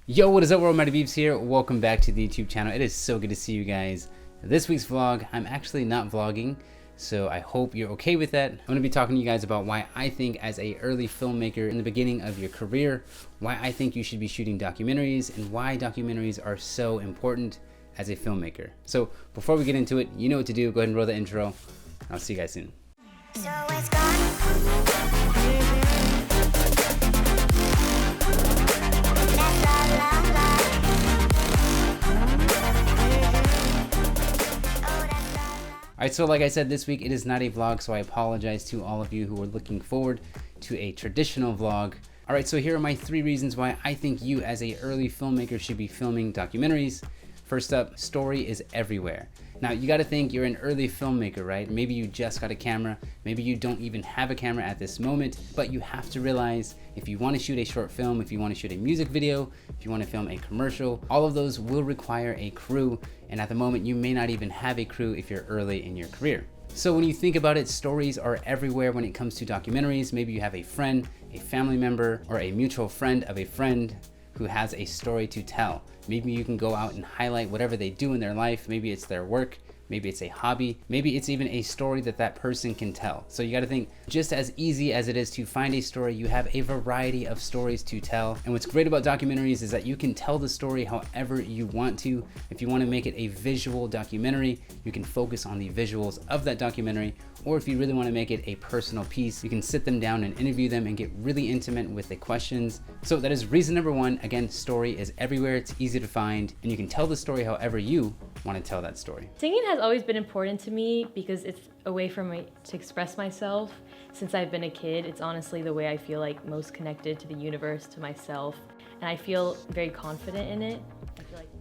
Yo, what is up, world? Mighty Beeps here. Welcome back to the YouTube channel. It is so good to see you guys. This week's vlog, I'm actually not vlogging, so I hope you're okay with that. I'm going to be talking to you guys about why I think as a early filmmaker in the beginning of your career, why I think you should be shooting documentaries and why documentaries are so important as a filmmaker. So before we get into it, you know what to do. Go ahead and roll the intro. I'll see you guys soon. So it's gone. Alright, so like I said, this week it is not a vlog, so I apologize to all of you who are looking forward to a traditional vlog. Alright, so here are my 3 reasons why I think you as a early filmmaker should be filming documentaries. First up, story is everywhere. Now you gotta think you're an early filmmaker, right? Maybe you just got a camera, maybe you don't even have a camera at this moment, but you have to realize if you wanna shoot a short film, if you wanna shoot a music video, if you wanna film a commercial, all of those will require a crew, and at the moment you may not even have a crew if you're early in your career. So when you think about it, stories are everywhere when it comes to documentaries. Maybe you have a friend, a family member, or a mutual friend of a friend who has a story to tell. Maybe you can go out and highlight whatever they do in their life. Maybe it's their work, maybe it's a hobby, maybe it's even a story that that person can tell. So you gotta think, just as easy as it is to find a story, you have a variety of stories to tell. And what's great about documentaries is that you can tell the story however you want to. If you wanna make it a visual documentary, you can focus on the visuals of that documentary. Or if you really wanna make it a personal piece, you can sit them down and interview them and get really intimate with the questions. So that is reason number 1. Again, story is everywhere, it's easy to find, and you can tell the story however you wanna tell that story. Singing has always been important to me because it's a way for me to express myself. Since I've been a kid, it's honestly the way I feel like most connected to the universe, to myself, and I feel very confident in it.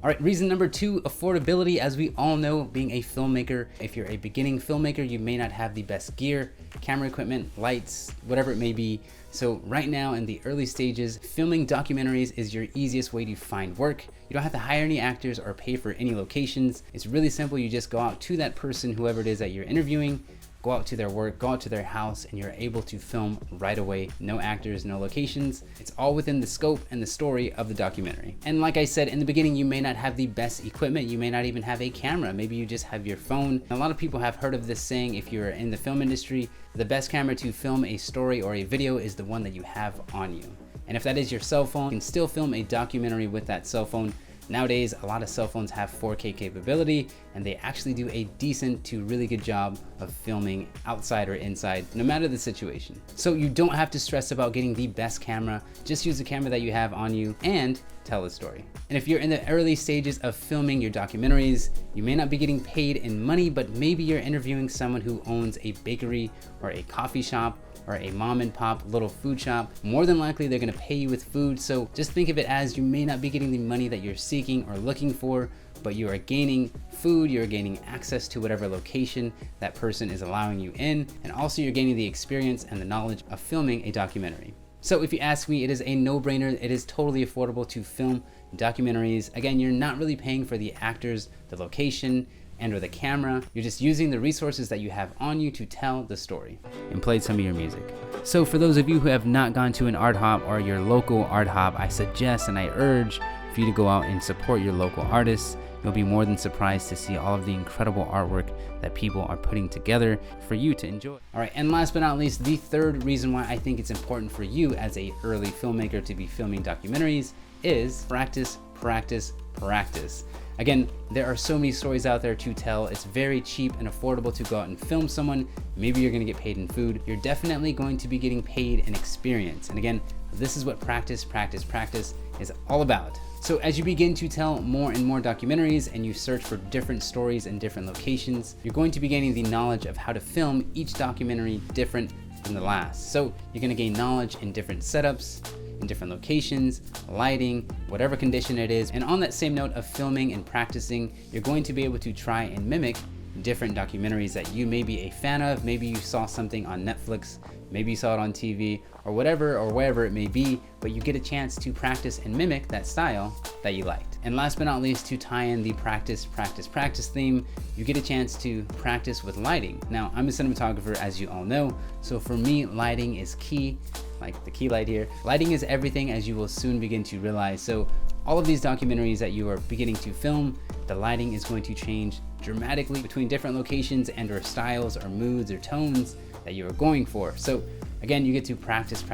All right, reason number 2, affordability. As we all know, being a filmmaker, if you're a beginning filmmaker, you may not have the best gear, camera equipment, lights, whatever it may be. So right now in the early stages, filming documentaries is your easiest way to find work. You don't have to hire any actors or pay for any locations. It's really simple. You just go out to that person, whoever it is that you're interviewing, go out to their work, go out to their house, and you're able to film right away. No actors, no locations. It's all within the scope and the story of the documentary. And like I said, in the beginning, you may not have the best equipment. You may not even have a camera. Maybe you just have your phone. A lot of people have heard of this saying, if you're in the film industry, the best camera to film a story or a video is the one that you have on you. And if that is your cell phone, you can still film a documentary with that cell phone. Nowadays, a lot of cell phones have 4K capability, and they actually do a decent to really good job of filming outside or inside, no matter the situation. So you don't have to stress about getting the best camera. Just use the camera that you have on you and tell the story. And if you're in the early stages of filming your documentaries, you may not be getting paid in money, but maybe you're interviewing someone who owns a bakery or a coffee shop or a mom and pop little food shop. More than likely they're gonna pay you with food. So just think of it as you may not be getting the money that you're seeking or looking for, but you are gaining food, you're gaining access to whatever location that person is allowing you in, and also you're gaining the experience and the knowledge of filming a documentary. So if you ask me, it is a no-brainer. It is totally affordable to film documentaries. Again, you're not really paying for the actors, the location, and or the camera. You're just using the resources that you have on you to tell the story. And played some of your music. So for those of you who have not gone to an art hop or your local art hop, I suggest and I urge for you to go out and support your local artists. You'll be more than surprised to see all of the incredible artwork that people are putting together for you to enjoy. All right, and last but not least, the 3rd reason why I think it's important for you as a early filmmaker to be filming documentaries is practice, practice, practice. Again, there are so many stories out there to tell. It's very cheap and affordable to go out and film someone. Maybe you're gonna get paid in food. You're definitely going to be getting paid in experience. And again, this is what practice, practice, practice is all about. So as you begin to tell more and more documentaries and you search for different stories in different locations, you're going to be gaining the knowledge of how to film each documentary different from the last. So you're gonna gain knowledge in different setups, in different locations, lighting, whatever condition it is. And on that same note of filming and practicing, you're going to be able to try and mimic different documentaries that you may be a fan of. Maybe you saw something on Netflix, maybe you saw it on TV or whatever or wherever it may be, but you get a chance to practice and mimic that style that you liked. And last but not least, to tie in the practice, practice, practice theme, you get a chance to practice with lighting. Now, I'm a cinematographer, as you all know, so for me, lighting is key, like the key light here. Lighting is everything, as you will soon begin to realize. So all of these documentaries that you are beginning to film, the lighting is going to change dramatically between different locations and or styles or moods or tones that you are going for. So again, you get to practice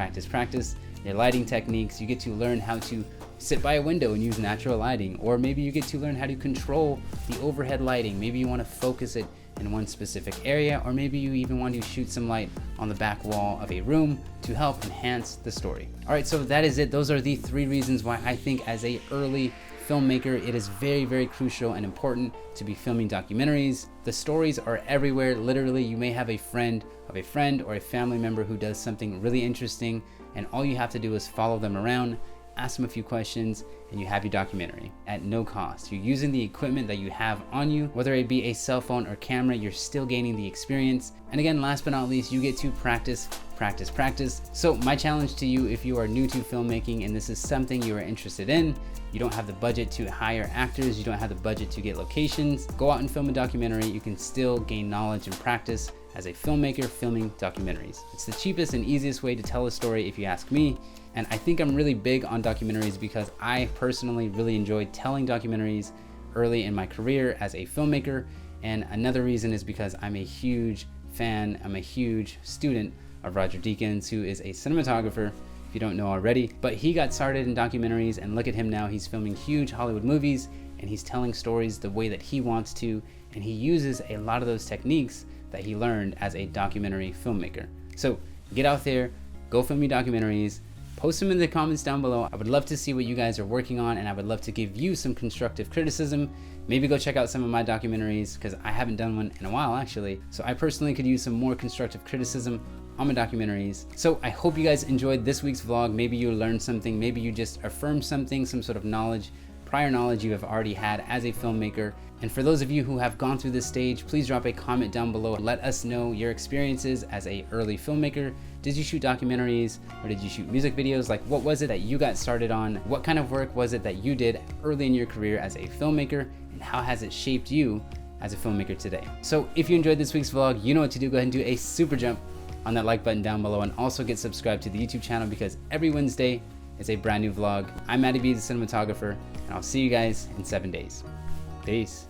your lighting techniques. You get to learn how to sit by a window and use natural lighting, or maybe you get to learn how to control the overhead lighting. Maybe you want to focus it in one specific area, or maybe you even want to shoot some light on the back wall of a room to help enhance the story. All right, so that is it. Those are the 3 reasons why I think as a early filmmaker, it is very, very crucial and important to be filming documentaries. The stories are everywhere. Literally, you may have a friend of a friend or a family member who does something really interesting, and all you have to do is follow them around, ask them a few questions, and you have your documentary at no cost. You're using the equipment that you have on you, whether it be a cell phone or camera, you're still gaining the experience. And again, last but not least, you get to practice. So my challenge to you, if you are new to filmmaking and this is something you are interested in, you don't have the budget to hire actors, you don't have the budget to get locations, go out and film a documentary. You can still gain knowledge and practice as a filmmaker filming documentaries. It's the cheapest and easiest way to tell a story if you ask me. And I think I'm really big on documentaries because I personally really enjoyed telling documentaries early in my career as a filmmaker. And another reason is because I'm a huge fan, I'm a huge student of Roger Deakins, who is a cinematographer, if you don't know already. But he got started in documentaries, and look at him now. He's filming huge Hollywood movies, and he's telling stories the way that he wants to, and he uses a lot of those techniques that he learned as a documentary filmmaker. So get out there, go film your documentaries, post them in the comments down below. I would love to see what you guys are working on, and I would love to give you some constructive criticism. Maybe go check out some of my documentaries, because I haven't done one in a while actually. So I personally could use some more constructive criticism on my documentaries. So I hope you guys enjoyed this week's vlog. Maybe you learned something, maybe you just affirmed something, some sort of knowledge, prior knowledge you have already had as a filmmaker. And for those of you who have gone through this stage, please drop a comment down below. Let us know your experiences as a early filmmaker. Did you shoot documentaries, or did you shoot music videos? Like, what was it that you got started on? What kind of work was it that you did early in your career as a filmmaker, and how has it shaped you as a filmmaker today? So if you enjoyed this week's vlog, you know what to do. Go ahead and do a super jump on that like button down below, and also get subscribed to the YouTube channel, because every Wednesday is a brand new vlog. I'm Matty B, the cinematographer, and I'll see you guys in 7 days. Peace.